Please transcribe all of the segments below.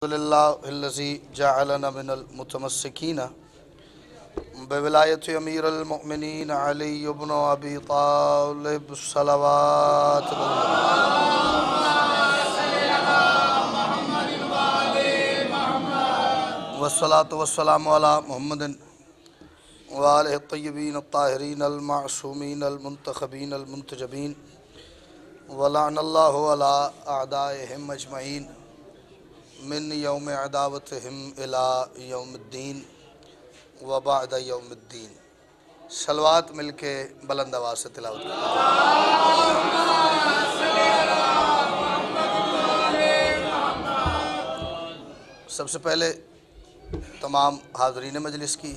الذي جعلنا من المتمسكين بولاية أمير المؤمنين علي بن أبي طالب صلوات والصلاة والسلام على محمد وآله الطيبين الطاهرين المعصومين المنتخبين المنتجبين ولعن الله على أعدائهم أجمعين من يوم عداوتهم إلى يوم الدين وبعد يوم الدين. صلوات مل کے بلند آواز سے تلاوت کریں. سب سے پہلے تمام حاضرین مجلس کی،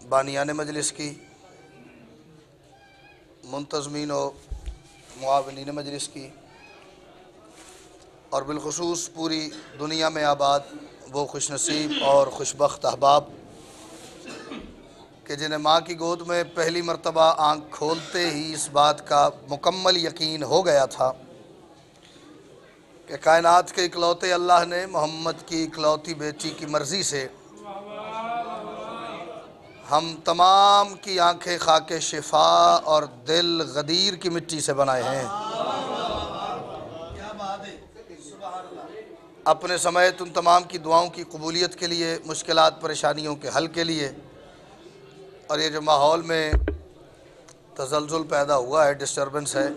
بانیان مجلس کی، منتظمین و معاونین مجلس کی، اور بالخصوص پوری دنیا میں آباد وہ خوش نصیب اور خوشبخت احباب کہ جنہیں ماں کی گود میں پہلی مرتبہ آنکھ کھولتے ہی اس بات کا مکمل یقین ہو گیا تھا کہ کائنات کے اکلوتے اللہ نے محمد کی اکلوتی بیٹی کی مرضی سے ہم تمام کی آنکھیں خاک شفا اور دل غدیر کی مٹی سے بنائے ہیں. اپنے سمیت ان تمام کی دعاؤں کی قبولیت کے لیے، مشکلات پریشانیوں کے حل کے لیے، اور یہ جو ماحول میں تزلزل پیدا ہوا ہے، ڈسٹربنس ہے،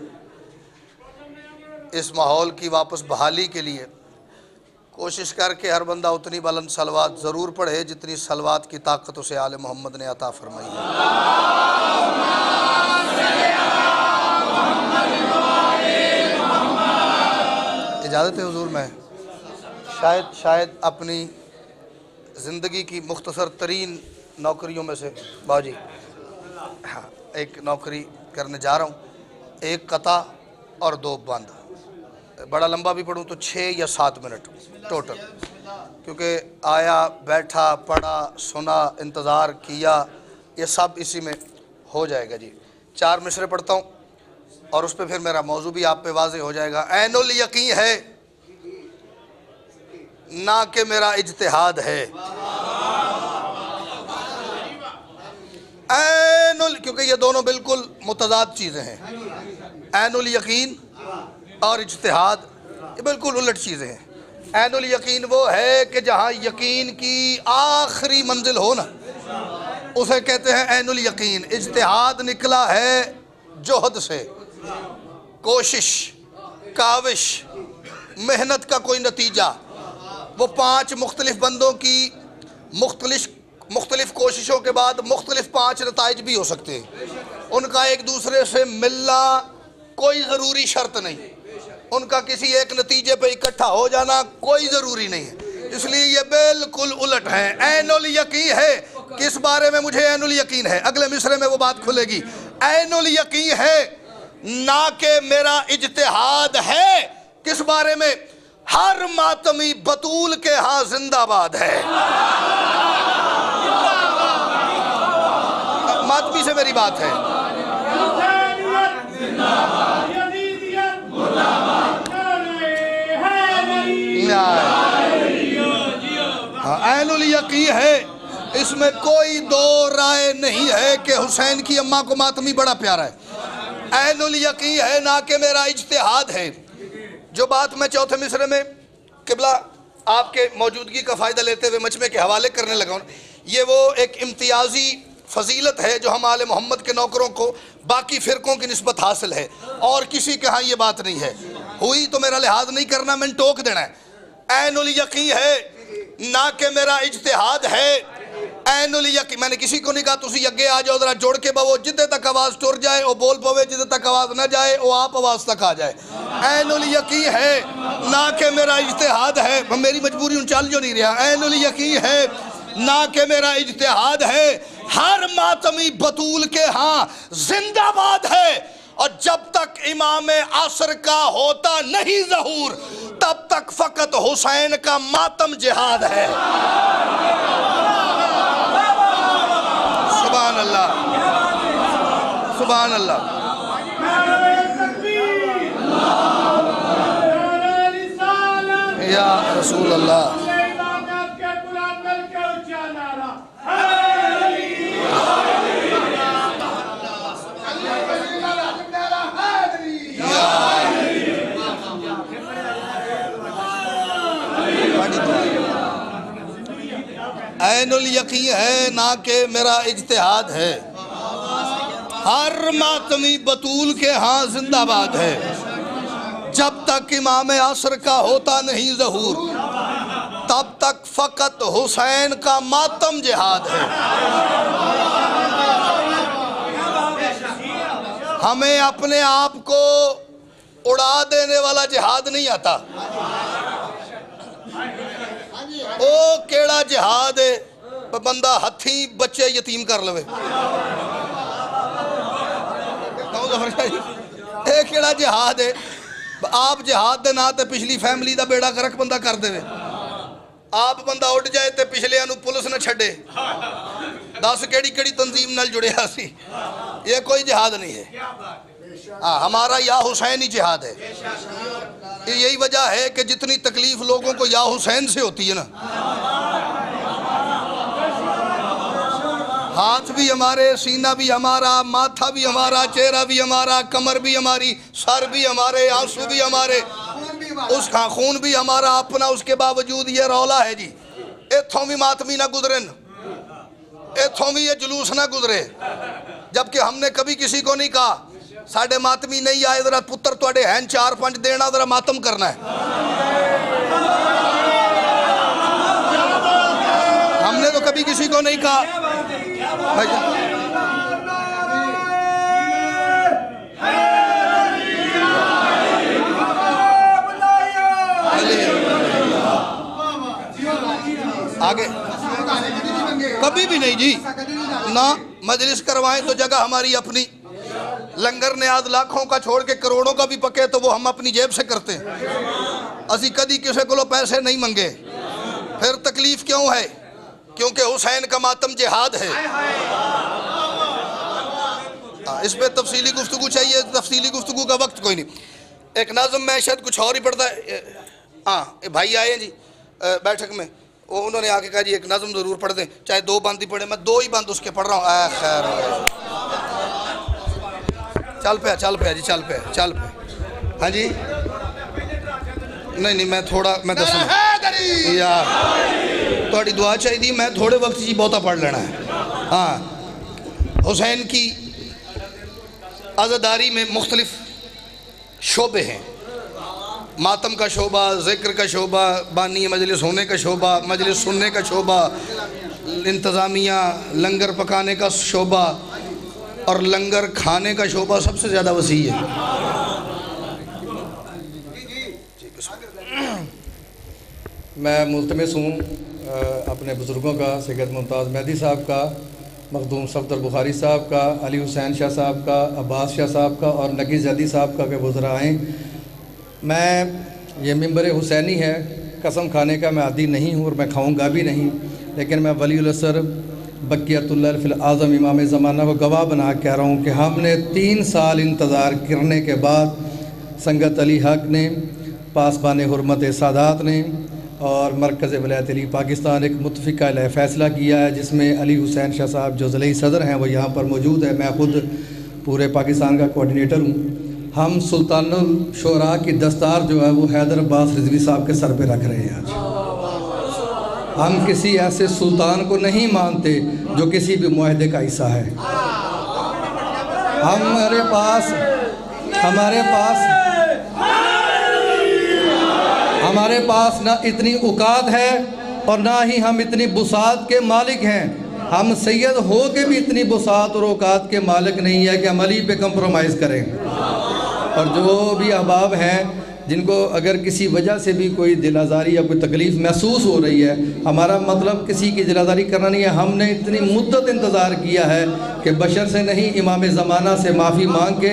اس ماحول کی واپس بحالی کے لیے کوشش کر کے ہر بندہ اتنی بلند صلوات ضرور پڑھے جتنی صلوات کی طاقت اسے آل محمد نے عطا فرمائی ہے. اجازت ہے حضور؟ میں شاید اپنی زندگی کی مختصر ترین نوکریوں میں سے باجی ایک نوکری کرنے جا رہا ہوں، 1 قطع اور 2 بند. بڑا لمبا بھی پڑھوں تو 6 یا 7 منٹ ٹوٹل، کیونکہ آیا، بیٹھا، پڑھا، سنا، انتظار کیا، یہ سب اسی میں ہو جائے گا. جی 4 مصرے پڑھتا ہوں اور اس پہ پھر میرا موضوع بھی آپ پہ واضح ہو جائے گا. عین الیقین ہے نہ کہ میرا اجتہاد ہے. کیونکہ یہ دونوں بالکل متضاد چیزیں ہیں. عین الیقین اور اجتہاد یہ بالکل الٹ چیزیں ہیں. عین الیقین وہ ہے کہ جہاں یقین کی آخری منزل ہو نا، اسے کہتے ہیں عین الیقین. اجتہاد نکلا ہے جہد سے، کوشش، کاوش، محنت کا کوئی نتیجہ. وہ 5 مختلف بندوں کی مختلف کوششوں کے بعد مختلف 5 نتائج بھی ہو سکتے ہیں. ان کا ایک دوسرے سے ملنا کوئی ضروری شرط نہیں، ان کا کسی ایک نتیجے پہ اکٹھا ہو جانا کوئی ضروری نہیں ہے. اس لیے یہ بالکل الٹ ہیں. عین الیقین ہے، کس بارے میں مجھے عین الیقین ہے؟ اگلے مصرے میں وہ بات کھلے گی. عین الیقین ہے نہ کہ میرا اجتہاد ہے. کس بارے میں؟ ہر ماتمی بطول کے ہاں زندہ باد ہے. ماتمی سے میری بات ہے. عین الیقین ہے، اس میں کوئی دو رائے نہیں ہے کہ حسین کی اماں کو ماتمی بڑا پیارا ہے. عین الیقین ہے نہ کہ میرا اجتہاد ہے. جو بات میں چوتھے مصرے میں قبلہ آپ کے موجودگی کا فائدہ لیتے ہوئے مجمع کے حوالے کرنے لگا ہوں، یہ وہ ایک امتیازی فضیلت ہے جو ہم آل محمد کے نوکروں کو باقی فرقوں کی نسبت حاصل ہے، اور کسی کے ہاں یہ بات نہیں ہے. ہوئی تو میرا لحاظ نہیں کرنا، میں نے ٹوک دینا ہے. عین الیقین ہے نہ کہ میرا اجتہاد ہے. عین الیقین، میں نے کسی کو نہیں کہا تسی اگے آ جاؤ ذرا جوڑ کے بہو، جدے تک آواز ٹر جائے وہ بول پوے، جدے تک آواز نہ جائے وہ آپ آواز تک آ جائے. عین الیقین ہے نہ کہ میرا اجتہاد ہے. میری مجبوری ان چال جو نہیں رہا. عین الیقین ہے نہ کہ میرا اجتہاد ہے. ہر ماتمی بطول کے ہاں زندہ باد ہے. اور جب تک امام عصر کا ہوتا نہیں ظہور، تب تک فقط حسین کا ماتم جہاد ہے. سبحان اللہ، سبحان اللہ. یا رسول اللہ عین الیقین ہے نہ کہ میرا اجتہاد ہے، ہر ماتمی بطول کے ہاں زندہ باد ہے، جب تک امام عصر کا ہوتا نہیں ظہور تب تک فقط حسین کا ماتم جہاد ہے۔ ہمیں اپنے آپ کو اڑا دینے والا جہاد نہیں آتا۔ او کیڑا جہاد ہے بندہ ہتھی بچے یتیم کر لوے، اے کیڑا جہاد ہے آپ جہاد دے نا تے پچھلی فیملی دا بیڑا گرک بندہ کر دے، آپ بندہ اٹھ جائے تے پچھلے انو پولیس نہ چھڑے، 10 کیڑی تنظیم نال جڑے ہاسی، یہ کوئی جہاد نہیں ہے۔ ہمارا یا حسین ہی جہاد ہے۔ یہی وجہ ہے کہ جتنی تکلیف لوگوں کو یا حسین سے ہوتی ہے نا، ہاتھ بھی ہمارے، سینہ بھی ہمارا، ماتھا بھی ہمارا، چہرہ بھی ہمارا، کمر بھی ہماری، سر بھی ہمارے، آنسو بھی ہمارے، اس کا خون بھی ہمارا اپنا، اس کے باوجود یہ رولا ہے جی ایتھوں بھی ماتمی نہ گزرن، ایتھوں بھی یہ جلوس نہ گزرے، جبکہ ہم نے کبھی کسی کو نہیں کہا ساڑھے ماتمی نہیں آئے ذرا پتر توڑے ہیں 4-5 دینا ذرا ماتم کرنا ہے۔ ہم نے تو کبھی کسی کو نہیں کہا آگے کبھی بھی نہیں جی، نہ مجلس کروائیں تو جگہ ہماری اپنی، لنگر نیاز لاکھوں کا چھوڑ کے کروڑوں کا بھی پکے تو وہ ہم اپنی جیب سے کرتے ہیں، اسی کدی کسی کو پیسے نہیں منگے۔ پھر تکلیف کیوں ہے؟ کیونکہ حسین کا ماتم جہاد ہے۔ اس پہ تفصیلی گفتگو چاہیے، تفصیلی گفتگو کا وقت کوئی نہیں۔ ایک نظم میں شاید کچھ اور ہی پڑھتا ہے، بھائی آئے ہیں جی بیٹھک میں، انہوں نے آکے کہا جی ایک نظم ضرور پڑھ دیں، چاہے 2 بند ہی پڑھیں، میں 2 ہی بند اس کے پڑھ رہا ہوں۔ اے خیر چل پہ جی، چل پہ ہاں جی، نہیں میں تھوڑا میں دسوں یار تھوڑی دعا چاہیے دی، میں تھوڑے وقت جی بہتا پڑھ لینا ہے۔ ہاں حسین کی عزاداری میں مختلف شعبے ہیں، ماتم کا شعبہ، ذکر کا شعبہ، بانی مجلس ہونے کا شعبہ، مجلس سننے کا شعبہ، انتظامیہ، لنگر پکانے کا شعبہ اور لنگر کھانے کا شعبہ سب سے زیادہ وسیع ہے۔ میں ملتمس ہوں اپنے بزرگوں کا، سید ممتاز مہدی صاحب کا، مخدوم صفدر بخاری صاحب کا، علی حسین شاہ صاحب کا، عباس شاہ صاحب کا اور نگی زیدی صاحب کا کہ وزراء آئیں۔ میں یہ ممبر حسینی ہے، قسم کھانے کا میں عادی نہیں ہوں اور میں کھاؤں گا بھی نہیں، لیکن میں ولی العصر بقیت اللہ فی العظم امام زمانہ کو گواہ بنا کہہ رہا ہوں کہ ہم نے 3 سال انتظار کرنے کے بعد سنگت علی حق نے، پاسبان حرمت سادات نے اور مرکز ولایت علی پاکستان ایک متفقہ علیہ فیصلہ کیا ہے، جس میں علی حسین شاہ صاحب جو ضلعی صدر ہیں وہ یہاں پر موجود ہے، میں خود پورے پاکستان کا کوارڈینیٹر ہوں۔ ہم سلطان الشعراء کی دستار جو ہے وہ حیدر عباس رضوی صاحب کے سر پہ رکھ رہے ہیں آج۔ ہم کسی ایسے سلطان کو نہیں مانتے جو کسی بھی معاہدے کا حصہ ہے۔ ہمارے پاس نہ اتنی اوقات ہے اور نہ ہی ہم اتنی بساط کے مالک ہیں۔ ہم سید ہو کے بھی اتنی بساط اور اوقات کے مالک نہیں ہے کہ ہم علی پہ کمپرومائز کریں۔ اور جو بھی احباب ہیں جن کو اگر کسی وجہ سے بھی کوئی دل آزاری یا کوئی تکلیف محسوس ہو رہی ہے، ہمارا مطلب کسی کی دل آزاری کرنا نہیں ہے۔ ہم نے اتنی مدت انتظار کیا ہے کہ بشر سے نہیں، امام زمانہ سے معافی مانگ کے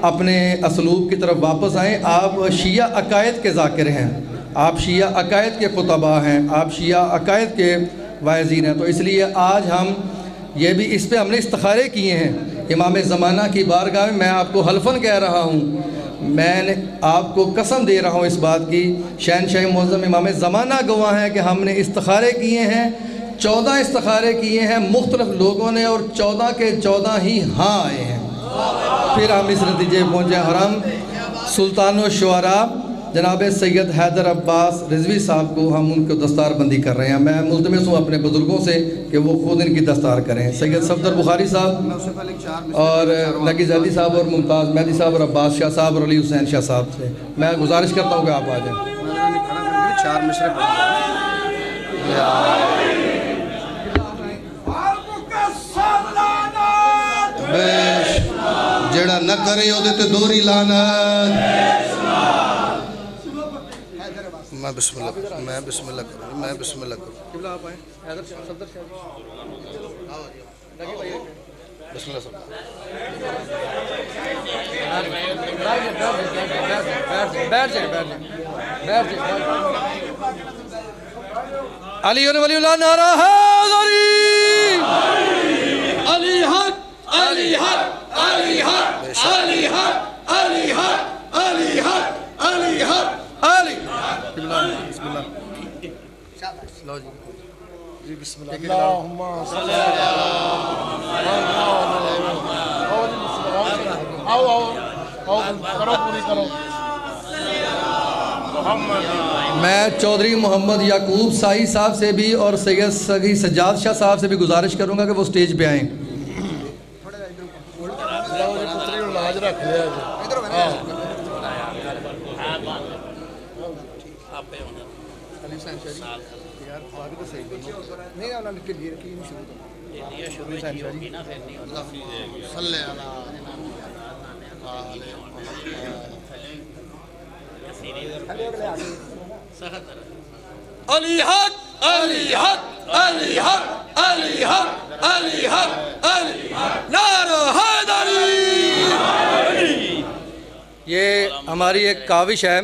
اپنے اسلوب کی طرف واپس آئیں۔ آپ شیعہ عقائد کے ذاکر ہیں، آپ شیعہ عقائد کے خطباء ہیں، آپ شیعہ عقائد کے واعظین ہیں، تو اس لیے آج ہم یہ بھی اس پہ ہم نے استخارے کیے ہیں امام زمانہ کی بارگاہ میں۔ میں آپ کو حلفاً کہہ رہا ہوں میں نے آپ کو قسم دے رہا ہوں اس بات کی، شہنشاہ معظم امام زمانہ گواہ ہیں کہ ہم نے استخارے کیے ہیں، 14 استخارے کیے ہیں مختلف لوگوں نے، اور 14 کے 14 ہی ہاں آئے ہیں، پھر ہم اس نتیجے پہنچے ہیں۔ اور ہم سلطان الشعراء جناب سید حیدر عباس رضوی صاحب کو ہم ان کو دستار بندی کر رہے ہیں۔ میں ملتمس ہوں اپنے بزرگوں سے کہ وہ خود ان کی دستار کریں، سید صفدر بخاری صاحب اور نگی زیدی صاحب اور ممتاز مہدی صاحب اور عباس شاہ صاحب اور علی حسین شاہ صاحب سے میں گزارش کرتا ہوں کہ آپ آ جائیں۔ جڑا نہ کرے او دے تے دوری لعنت۔ میں بسم اللہ کروں، میں بسم اللہ کروں، میں بسم اللہ کروں۔ قبلہ آپ آئیں، حیدر صفدر شاہ بسم اللہ صاحب۔ بیٹھ جائیں۔ علی ولی اللہ نعرہ حیدری، علی حق، علی حق، علی حق، علی حق، علی حق، علی حق، علی حق، علی بسم اللہ۔ لو جی بسم اللہ۔ اللہم صلی میں چودھری محمد یعقوب سائی صاحب سے بھی اور سید سگی سجاد شاہ صاحب سے بھی گزارش کروں گا کہ وہ سٹیج پہ آئیں۔ علی حق، علی حق، علی حق، علی حق، علی حق، علی حق، نعرہ حیدری۔ یہ ہماری ایک کاوش ہے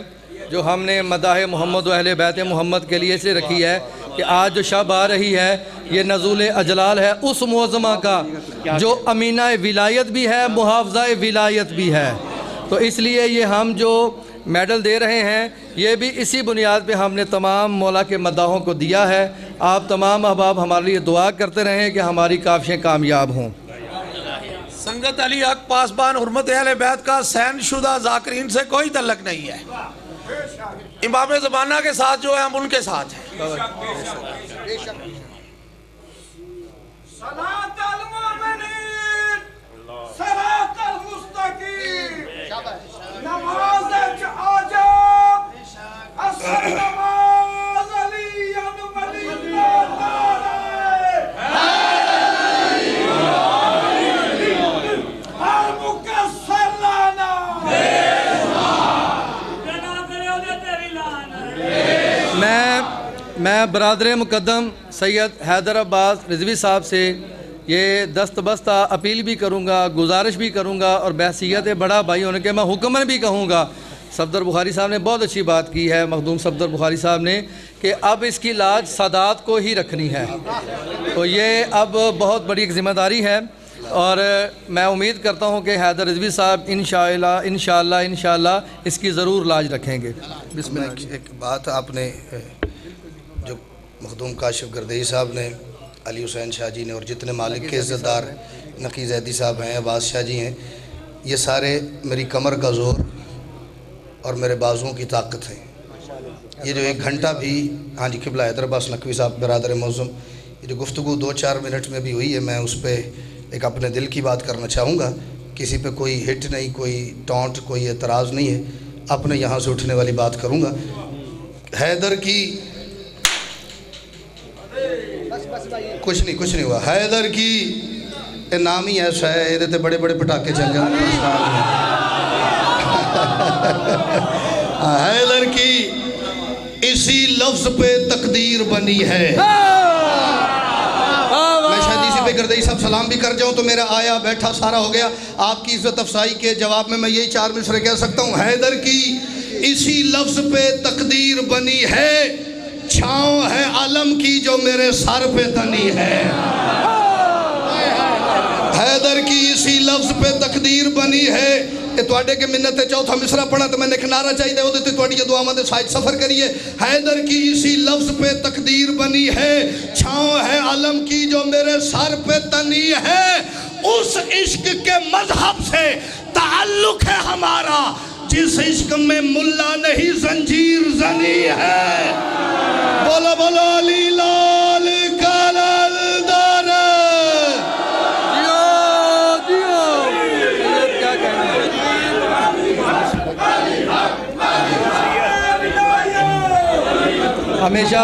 جو ہم نے مداح محمد و اہل بیت محمد کے لیے سے رکھی ہے کہ آج جو شب آ رہی ہے یہ نزول اجلال ہے اس معظمہ کا جو امینہ ولایت بھی ہے، محافظہ ولایت بھی ہے، تو اس لیے یہ ہم جو میڈل دے رہے ہیں یہ بھی اسی بنیاد پہ ہم نے تمام مولا کے مداحوں کو دیا ہے۔ آپ تمام احباب ہمارے لیے دعا کرتے رہیں کہ ہماری کاوشیں کامیاب ہوں۔ سنگت علی حق پاسبان حرمت اہل بیت کا سین شدہ ذاکرین سے کوئی تعلق نہیں ہے، امام زمانہ کے ساتھ جو ہے ہم ان کے ساتھ ہیں۔ صلاة المؤمنین صراط المستقیم نماز عجب اصل نماز علی ولی اللہ ہر مکسر لانا میں برادر مقدم سید حیدر عباس رضوی صاحب سے یہ دست بستہ اپیل بھی کروں گا، گزارش بھی کروں گا، اور بحیثیت بڑا بھائی ہونے کے میں حکمن بھی کہوں گا۔ صفدر بخاری صاحب نے بہت اچھی بات کی ہے، مخدوم صفدر بخاری صاحب نے، کہ اب اس کی لاج سادات کو ہی رکھنی ہے، تو یہ اب بہت بڑی ایک ذمہ داری ہے، اور میں امید کرتا ہوں کہ حیدر رضوی صاحب انشاءاللہ اس کی ضرور لاج رکھیں گے۔ بسم اللہ۔ ایک بات آپ نے جو مخدوم کاشف گردئی صاحب نے، علی حسین شاہ جی نے، اور جتنے مالک کے عزت دار نقی زیدی صاحب ہیں، عباس شاہ جی ہیں، یہ سارے میری کمر کا زور اور میرے بازوؤں کی طاقت ہے۔ یہ جو 1 گھنٹہ بھی ہاں جی قبلہ حیدر عباس نقوی صاحب برادر معظم، یہ جو گفتگو 2-4 منٹ میں بھی ہوئی ہے، میں اس پہ ایک اپنے دل کی بات کرنا چاہوں گا۔ کسی پہ کوئی ہٹ نہیں، کوئی ٹونٹ، کوئی اعتراض نہیں ہے، اپنے یہاں سے اٹھنے والی بات کروں گا۔ حیدر کی کچھ نہیں ہوا، حیدر کی نام ہی ایسا ہے، یہ دیتے بڑے بڑے پٹاکے چل جاتے ہیں۔ حیدر کی اسی لفظ پہ تقدیر بنی ہے۔ میں شاید اسی پہ گردئی صاحب سلام بھی کر جاؤں تو میرا آیا بیٹھا سارا ہو گیا۔ آپ کی عزت افزائی کے جواب میں یہی 4 مصرے کہہ سکتا ہوں، حیدر کی اسی لفظ پہ تقدیر بنی ہے، چھاؤں ہے علم کی جو میرے سر پہ تنی ہے۔ حیدر کی اسی لفظ پہ تقدیر بنی ہے، یہ تواڈے کے منت چوتھا مصرع پڑھا تو میں نے کنارہ چاہیے وہ دیتے تواڈی دعاواں دے ساتھ سفر کریے. حیدر کی اسی لفظ پہ تقدیر بنی ہے, چھاؤں ہے علم کی جو میرے سر پہ تنی ہے. اس عشق کے مذہب سے تعلق ہے ہمارا جس عشق میں ملا نہیں زنجیر زنی ہے. بولو بولو علی لال کلال دار. ہمیشہ